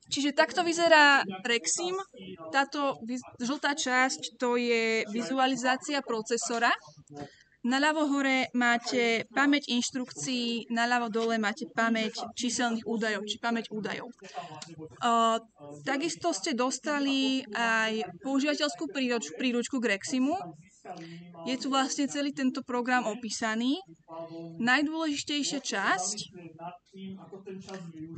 Čiže takto vyzerá Rexim. Táto žltá časť to je vizualizácia procesora. Naľavo hore máte pamäť inštrukcií, naľavo dole máte pamäť číselných údajov, či pamäť údajov. Takisto ste dostali aj používateľskú príručku k Reximu. Je tu vlastne celý tento program opísaný. Najdôležitejšia časť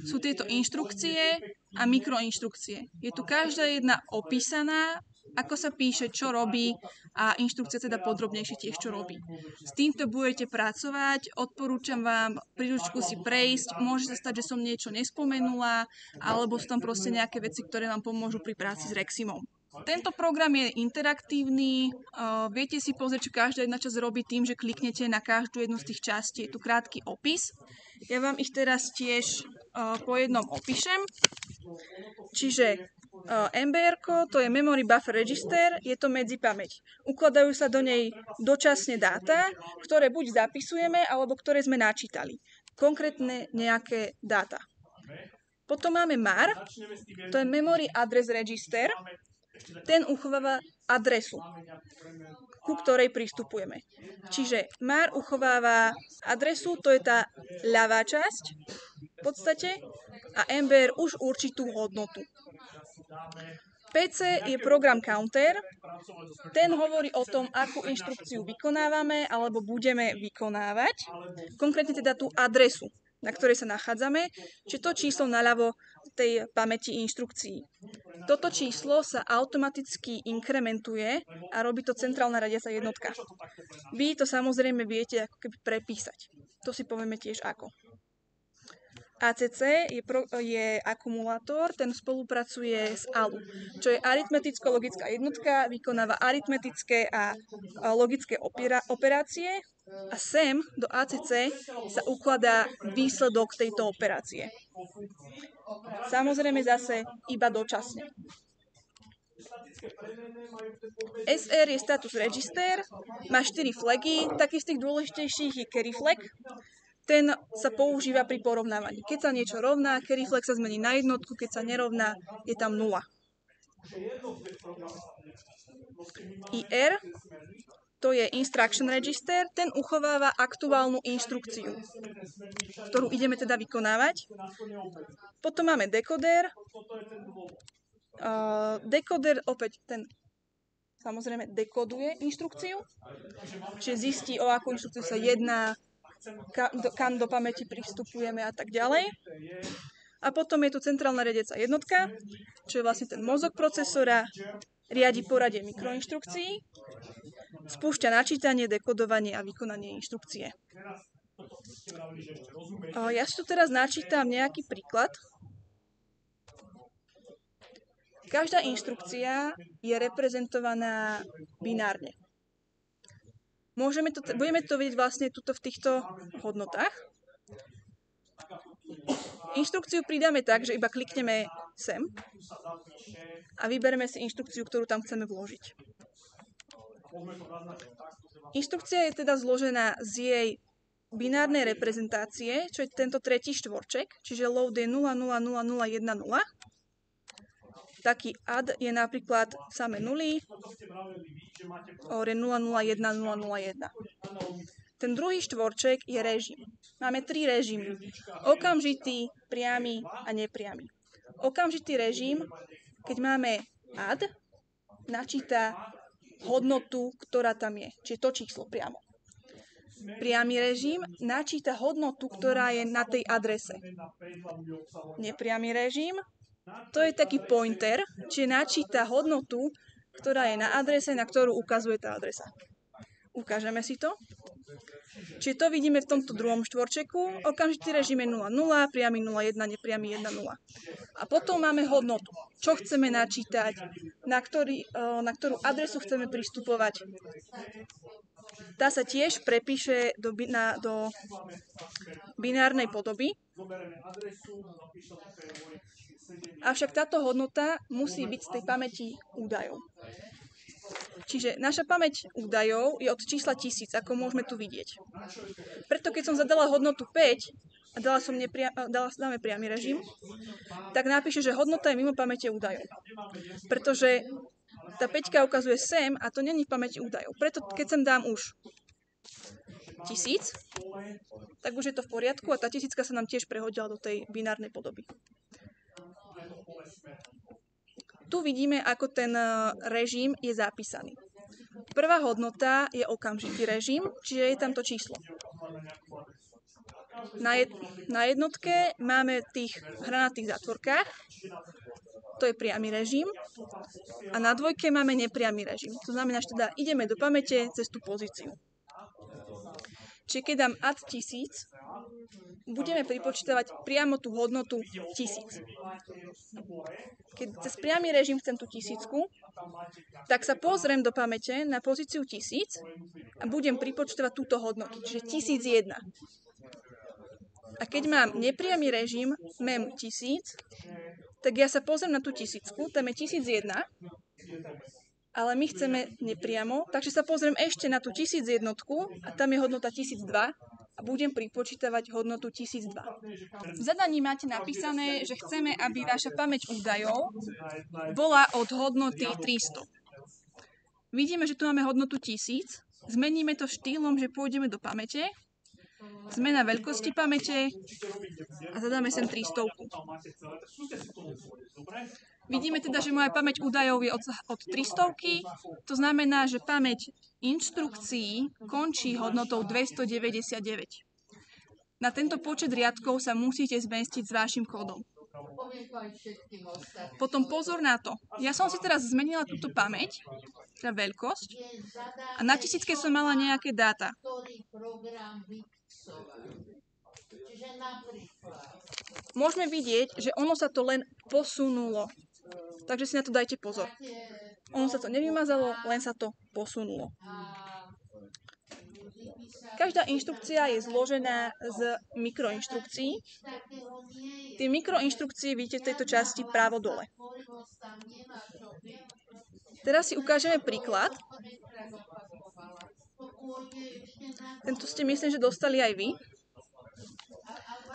sú tieto inštrukcie a mikroinštrukcie. Je tu každá jedna opísaná, ako sa píše, čo robí a inštrukcia teda podrobnejšie tiež, čo robí. S týmto budete pracovať, odporúčam vám príručku si prejsť, môže sa stať, že som niečo nespomenula, alebo sú tam proste nejaké veci, ktoré vám pomôžu pri práci s Reximom. Tento program je interaktívny, viete si pozrieť, čo každá jedna časť robí tým, že kliknete na každú jednu z tých častí, je tu krátky opis. Ja vám ich teraz tiež po jednom opíšem. Čiže MBR, to je Memory Buffer Register, je to medzipamäť. Ukladajú sa do nej dočasne dáta, ktoré buď zapisujeme, alebo ktoré sme načítali. Konkrétne nejaké dáta. Potom máme MAR, to je Memory Address Register, ten uchováva adresu, ku ktorej pristupujeme. Čiže MAR uchováva adresu, to je tá ľavá časť v podstate, a MBR už určitú hodnotu. PC je program counter, ten hovorí o tom, akú inštrukciu vykonávame alebo budeme vykonávať, konkrétne teda tú adresu, na ktorej sa nachádzame, čiže to číslo naľavo tej pamäti inštrukcií. Toto číslo sa automaticky inkrementuje a robí to centrálna riadiaca jednotka. Vy to samozrejme viete ako keby prepísať. To si povieme tiež ako. ACC je akumulátor, ten spolupracuje s ALU, čo je aritmeticko-logická jednotka, vykonáva aritmetické a logické operácie a sem do ACC sa ukladá výsledok tejto operácie. Samozrejme zase iba dočasne. SR je status register, má 4 flagy, taký z tých dôležitejších je carry flag. Ten sa používa pri porovnávaní. Keď sa niečo rovná, carry flag sa zmení na jednotku, keď sa nerovná, je tam 0. IR, to je instruction register, ten uchováva aktuálnu inštrukciu, ktorú ideme teda vykonávať. Potom máme decoder. Decoder opäť ten samozrejme dekoduje inštrukciu, čiže zistí, o akú inštrukciu sa jedná, kam do pamäti pristupujeme a tak ďalej. A potom je tu centrálna riadiaca jednotka, čo je vlastne ten mozog procesora, riadi poradie mikroinštrukcií, spúšťa načítanie, dekodovanie a vykonanie inštrukcie. Ja si tu teraz načítam nejaký príklad. Každá inštrukcia je reprezentovaná binárne. Budeme to vidieť vlastne tuto v týchto hodnotách. Inštrukciu pridáme tak, že iba klikneme sem a vybereme si inštrukciu, ktorú tam chceme vložiť. Inštrukcia je teda zložená z jej binárnej reprezentácie, čo je tento tretí štvorček, čiže load je 000010. Taký add je napríklad samé nuly, or je 001001. Ten druhý štvorček je režim. Máme 3 režimy. Okamžitý, priamy a nepriamy. Okamžitý režim, keď máme add, načíta hodnotu, ktorá tam je, čiže to číslo priamo. Priamy režim načíta hodnotu, ktorá je na tej adrese. Nepriamy režim, to je taký pointer, čiže načíta hodnotu, ktorá je na adrese, na ktorú ukazuje tá adresa. Ukážeme si to. Čiže to vidíme v tomto druhom štvorčeku. Okamžitý režim je 0,0, priamy 0,1, nepriamy 1,0. A potom máme hodnotu. Čo chceme načítať, na ktorú adresu chceme pristupovať. Tá sa tiež prepíše do binárnej podoby. Avšak táto hodnota musí byť z tej pamäti údajov. Čiže naša pamäť údajov je od čísla 1000, ako môžeme tu vidieť. Preto keď som zadala hodnotu 5, a dáme priamy režim, tak napíše, že hodnota je mimo pamäte údajov. Pretože tá 5 ukazuje sem a to není v pamäti údajov. Preto keď sem dám už 1000, tak už je to v poriadku a tá 1000 sa nám tiež prehodila do tej binárnej podoby. Tu vidíme, ako ten režim je zapísaný. Prvá hodnota je okamžitý režim, čiže je tam to číslo. Na jednotke máme v tých hranatých zátvorkách, to je priamy režim, a na dvojke máme nepriamy režim. To znamená, že teda ideme do pamäte cez tú pozíciu. Čiže keď dám add 1000, budeme pripočítavať priamo tú hodnotu 1000. Keď cez priamy režim chcem tú 1000, tak sa pozriem do pamäte na pozíciu 1000 a budem pripočítavať túto hodnotu, čiže 1001. A keď mám nepriamy režim, mem 1000, tak ja sa pozriem na tú 1000, tam je 1001, ale my chceme nepriamo, takže sa pozriem ešte na tú 1001 a tam je hodnota 1002 a budem pripočítavať hodnotu 1002. V zadaní máte napísané, že chceme, aby vaša pamäť údajov bola od hodnoty 300. Vidíme, že tu máme hodnotu 1000, zmeníme to štýlom, že pôjdeme do pamäte, zmena veľkosti pamäte a zadáme sem 300. Vidíme teda, že moja pamäť údajov je od 300, to znamená, že pamäť inštrukcií končí hodnotou 299. Na tento počet riadkov sa musíte zmestiť s vašim kódom. Potom pozor na to. Ja som si teraz zmenila túto pamäť, teda veľkosť, a na 1000 som mala nejaké dáta. Môžeme vidieť, že ono sa to len posunulo. Takže si na to dajte pozor. Ono sa to nevymazalo, len sa to posunulo. Každá inštrukcia je zložená z mikroinštrukcií. Tie mikroinštrukcie vidíte v tejto časti právo dole. Teraz si ukážeme príklad. Tento ste myslím, že dostali aj vy.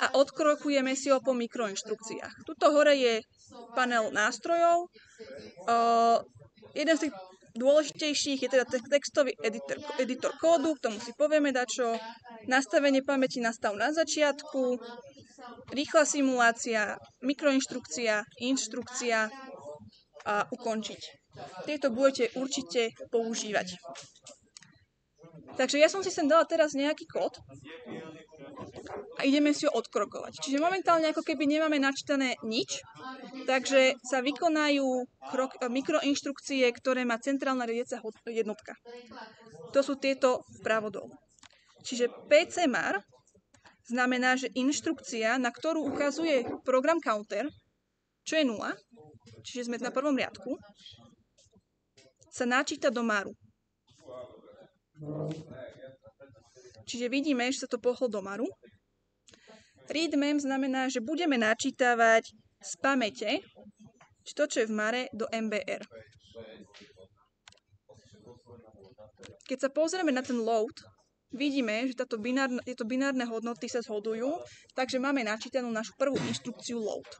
A odkrokujeme si ho po mikroinštrukciách. Tuto hore je panel nástrojov. Jeden z tých dôležitejších je teda textový editor kódu, k tomu si povieme dačo, nastavenie pamäti na stav na začiatku, rýchla simulácia, mikroinštrukcia, inštrukcia a ukončiť. Tieto budete určite používať. Takže ja som si sem dala teraz nejaký kód a ideme si ho odkrokovať. Čiže momentálne ako keby nemáme načítané nič, takže sa vykonajú mikroinštrukcie, ktoré má centrálna riadiaca jednotka. To sú tieto vpravo dolu. Čiže PCMAR znamená, že inštrukcia, na ktorú ukazuje program counter, čo je 0, čiže sme na prvom riadku, sa načíta do maru. Čiže vidíme, že sa to pohlo do maru. Readmem znamená, že budeme načítavať z pamäte to, čo je v mare, do MBR. Keď sa pozrieme na ten load, vidíme, že tieto binárne hodnoty sa zhodujú, takže máme načítanú našu prvú inštrukciu load.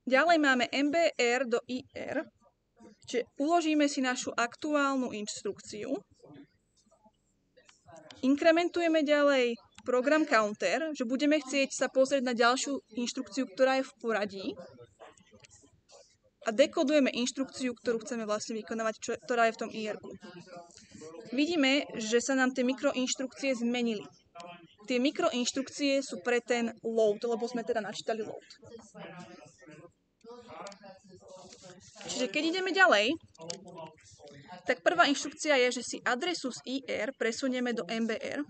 Ďalej máme MBR do IR, čiže uložíme si našu aktuálnu inštrukciu. Inkrementujeme ďalej program counter, že budeme chcieť sa pozrieť na ďalšiu inštrukciu, ktorá je v poradí. A dekodujeme inštrukciu, ktorú chceme vlastne vykonávať, ktorá je v tom IR. Vidíme, že sa nám tie mikroinštrukcie zmenili. Tie mikroinštrukcie sú pre ten load, lebo sme teda načítali load. Čiže keď ideme ďalej, tak prvá inštrukcia je, že si adresu z IR presunieme do MBR.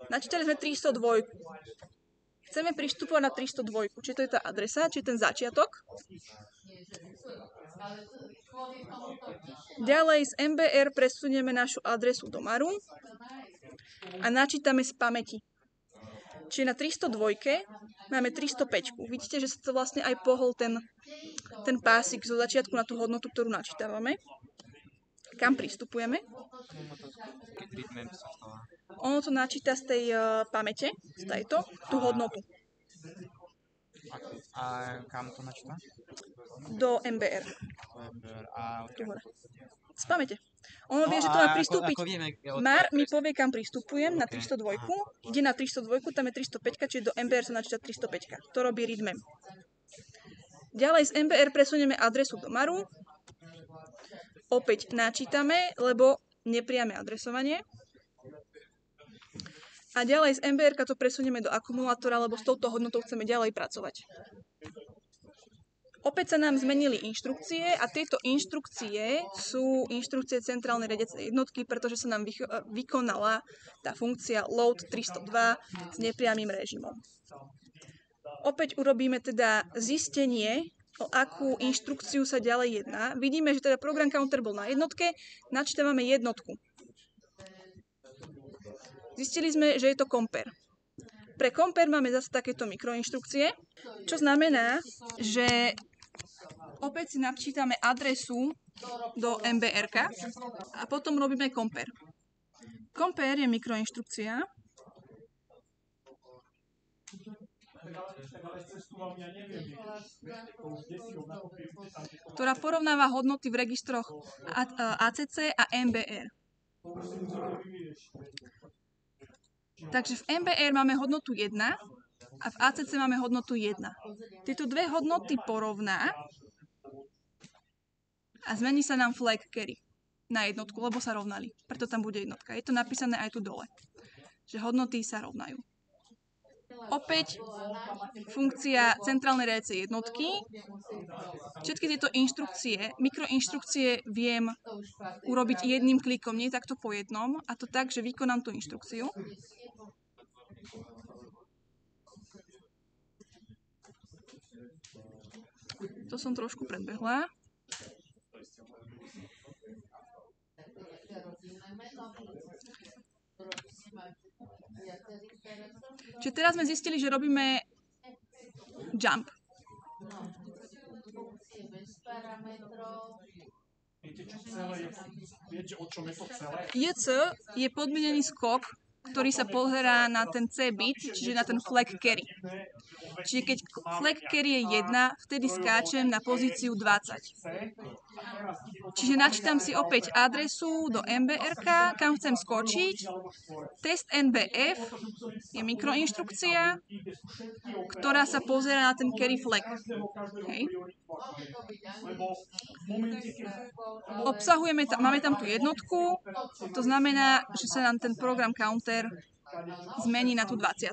Načítali sme 302. Chceme pristupovať na 302. Či to je tá adresa, či ten začiatok. Ďalej z MBR presunieme našu adresu do maru a načítame z pamäti. Čiže na 302 máme 305. Vidíte, že sa to vlastne aj pohol ten pásik zo začiatku na tú hodnotu, ktorú načítavame. kam pristupujeme. Ono to načíta z tej pamäte, z tejto, tú hodnotu. A kam to načíta? Do MBR. A Tu hore. Z pamäte. Ono vie, že to má pristúpiť. Mar mi povie, kam pristupujem na 302, ide na 302, tam je 305, čiže do MBR sa načíta 305. To robí readmem. Ďalej z MBR presunieme adresu do Maru. Opäť načítame, lebo nepriame adresovanie. A ďalej z MBR to presunieme do akumulátora, lebo s touto hodnotou chceme ďalej pracovať. Opäť sa nám zmenili inštrukcie a tieto inštrukcie sú inštrukcie centrálnej riadiacej jednotky, pretože sa nám vykonala tá funkcia load 302 s nepriamým režimom. Opäť urobíme teda zistenie, o akú inštrukciu sa ďalej jedná. Vidíme, že teda program counter bol na jednotke, načítavame jednotku. Zistili sme, že je to compare. Pre compare máme zase takéto mikroinštrukcie, čo znamená, že opäť si načítame adresu do MBR-ka a potom robíme compare. Compare je mikroinštrukcia, ktorá porovnáva hodnoty v registroch ACC a MBR. Takže v MBR máme hodnotu 1 a v ACC máme hodnotu 1. Tieto dve hodnoty porovná a zmení sa nám flag carry na jednotku, lebo sa rovnali. Preto tam bude jednotka. Je to napísané aj tu dole, že hodnoty sa rovnajú. Opäť funkcia centrálnej riadiacej jednotky. Všetky tieto inštrukcie, mikroinštrukcie viem urobiť jedným klikom, nie takto po jednom, a to tak, že vykonám tú inštrukciu. To som trošku predbehla. Čiže teraz sme zistili, že robíme jump. JC je podmienený skok, ktorý sa pozerá na ten C bit, čiže na ten flag carry. Čiže keď flag carry je 1, vtedy skáčem na pozíciu 20. Čiže načítam si opäť adresu do MBR-ka, kam chcem skočiť. Test NBF je mikroinštrukcia, ktorá sa pozerá na ten carry flag. Hej. Máme tam tú jednotku, to znamená, že sa nám ten program counter zmení na tú 20.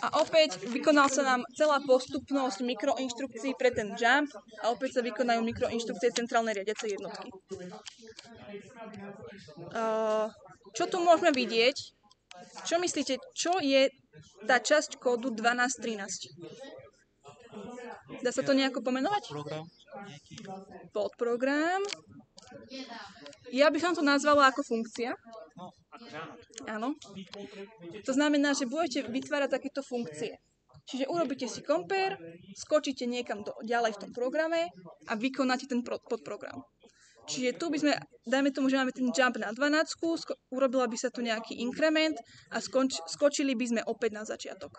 A opäť vykonal sa nám celá postupnosť mikroinštrukcií pre ten jump a opäť sa vykonajú mikroinštrukcie centrálnej riadiacej jednotky. Čo tu môžeme vidieť? Čo myslíte, čo je tá časť kódu 12.13? Dá sa to nejako pomenovať? Podprogram. Ja by som to nazvala ako funkcia. Áno. To znamená, že budete vytvárať takéto funkcie. Čiže urobíte si compare, skočíte niekam ďalej v tom programe a vykonáte ten podprogram. Čiže tu by sme, dajme tomu, že máme ten jump na 12, urobila by sa tu nejaký inkrement a skočili by sme opäť na začiatok.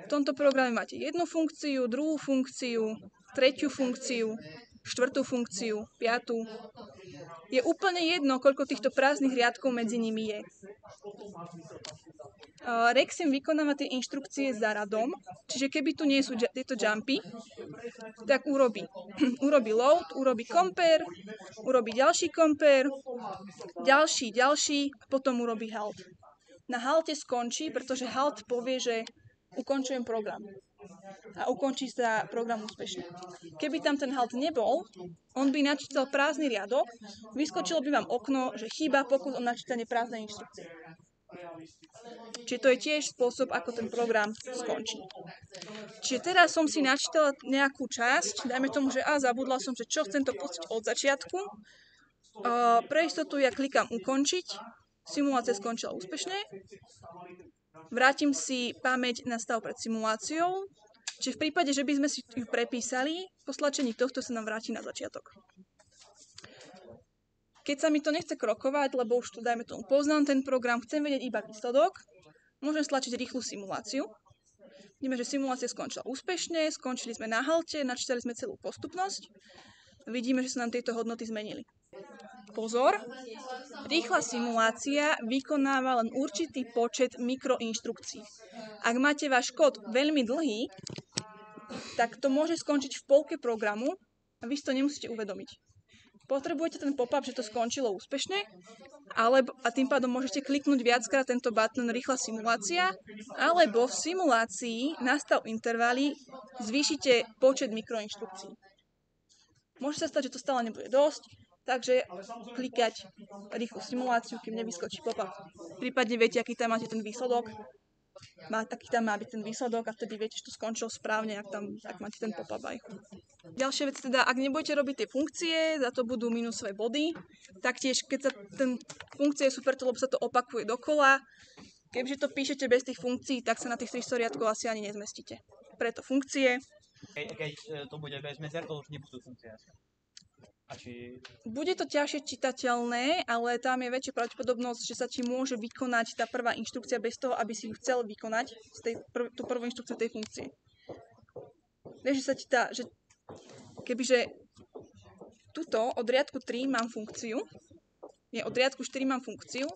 V tomto programe máte jednu funkciu, druhú funkciu, tretiu funkciu, štvrtú funkciu, piatú. Je úplne jedno, koľko týchto prázdnych riadkov medzi nimi je. Rexim vykonáva tie inštrukcie za radom, čiže keby tu nie sú tieto jumpy, tak urobí load, urobí compare, urobí ďalší compare, ďalší, a potom urobí halt. Na halte skončí, pretože halt povie, že ukončujem program. A ukončí sa program úspešne. Keby tam ten halt nebol, on by načítal prázdny riadok, vyskočilo by vám okno, že chýba pokus o načítanie prázdnej inštrukcie. Čiže to je tiež spôsob, ako ten program skončí. Čiže teraz som si načítala nejakú časť, dajme tomu, že zabudla som, že čo chcem to pustiť od začiatku. Pre istotu ja klikám ukončiť, simulácia skončila úspešne. Vrátim si pamäť na stav pred simuláciou, čiže v prípade, že by sme si ju prepísali, po stlačení tohto sa nám vráti na začiatok. Keď sa mi to nechce krokovať, lebo už tu, dajme tomu, poznám ten program, chcem vedieť iba výsledok, môžem stlačiť rýchlu simuláciu. Vidíme, že simulácia skončila úspešne, skončili sme na halte, načítali sme celú postupnosť. Vidíme, že sa nám tieto hodnoty zmenili. Pozor, rýchla simulácia vykonáva len určitý počet mikroinštrukcií. Ak máte váš kód veľmi dlhý, tak to môže skončiť v polke programu a vy si to nemusíte uvedomiť. Potrebujete ten pop-up, že to skončilo úspešne, a tým pádom môžete kliknúť viackrát tento button rýchla simulácia, alebo v simulácii na stav intervaly zvýšite počet mikroinštrukcií. Môže sa stať, že to stále nebude dosť, takže klikať rýchlu simuláciu, kým nevyskočí pop-up. Prípadne viete, aký tam máte ten výsledok. Taký tam má byť ten výsledok a vtedy viete, že to skončilo správne, ak máte ten pop-up aj. Ďalšia vec teda, ak nebudete robiť tie funkcie, za to budú minusové body. Taktiež, keď sa funkcie je super, lebo sa to opakuje dokola. Keďže to píšete bez tých funkcií, tak sa na tých 300 riadkov asi ani nezmestíte. Preto funkcie. Keď to bude bez medzer, to už nebudú funkcie. Bude to ťažšie čitateľné, ale tam je väčšia pravdepodobnosť, že sa ti môže vykonať tá prvá inštrukcia bez toho, aby si ju chcel vykonať, tú prvú inštrukciu tej funkcie. Vieš, že sa ti že kebyže tuto od riadku 3 mám funkciu, od riadku 4 mám funkciu,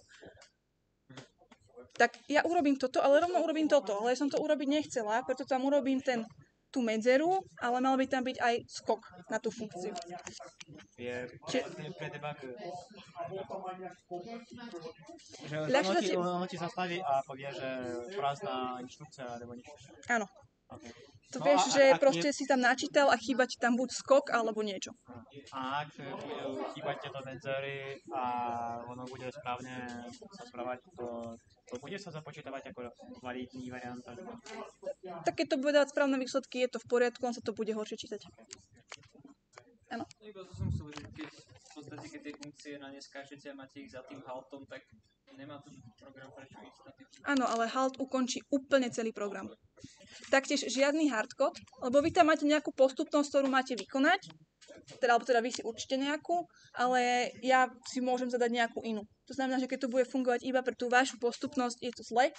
tak ja urobím toto, ale rovno urobím toto, ale ja som to urobiť nechcela, preto tam urobím tú medzeru, ale mal by tam byť aj skok na tú funkciu. Pre debug. Že ono ti zastaví a povie, že prázdna inštrukcia alebo niečo. Áno. Okay. To vieš, že proste si tam načítal a chýba ti tam buď skok alebo niečo. A ak budú chýbať tieto medzery a ono bude správne sa správať, to bude sa započítavať ako validný variant? Tak keď to bude dávať správne výsledky, je to v poriadku, len sa to bude horšie čítať. Áno. Iba to som musel vedieť, keď tie funkcie na ne skážete a máte ich za tým haltom, tak nemá ten program prečo ísť na tým. Áno, ale halt ukončí úplne celý program. Taktiež žiadny hardcode, lebo vy tam máte nejakú postupnosť, ktorú máte vykonať, alebo teda vy si určite nejakú, ale ja si môžem zadať nejakú inú. To znamená, že keď to bude fungovať iba pre tú vašu postupnosť, je to zle,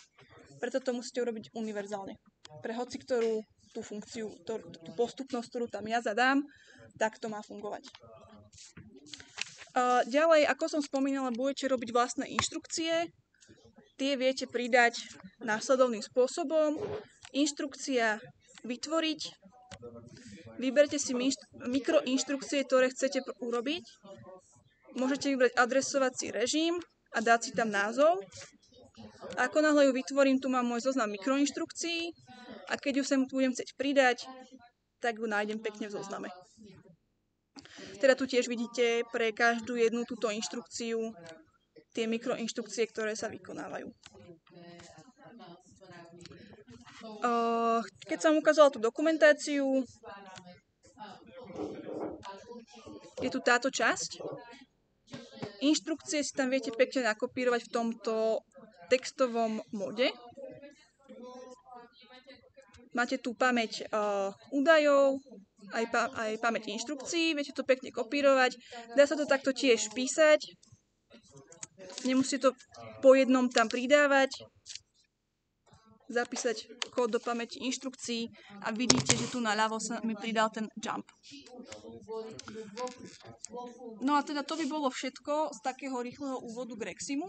preto to musíte urobiť univerzálne. Pre hoci ktorú tú funkciu, tú postupnosť, ktorú tam ja zadám, tak to má fungovať. Ďalej, ako som spomínala, budete robiť vlastné inštrukcie. Tie viete pridať následovným spôsobom. Inštrukcia vytvoriť. Vyberte si mikroinštrukcie, ktoré chcete urobiť. Môžete vybrať adresovací režim a dať si tam názov. Ako náhle ju vytvorím, tu mám môj zoznam mikroinštrukcií a keď ju sem budem chcieť pridať, tak ju nájdem pekne v zozname. Teda tu tiež vidíte pre každú jednu túto inštrukciu tie mikroinštrukcie, ktoré sa vykonávajú. Keď som ukázala tú dokumentáciu, je tu táto časť. Inštrukcie si tam viete pekne nakopírovať v tomto textovom mode. Máte tu pamäť údajov, aj pamäť inštrukcií, viete to pekne kopírovať. Dá sa to takto tiež písať. Nemusíte to po jednom tam pridávať. Zapísať kód do pamäti inštrukcií a vidíte, že tu naľavo sa mi pridal ten jump. No a teda to by bolo všetko z takého rýchleho úvodu k Reximu.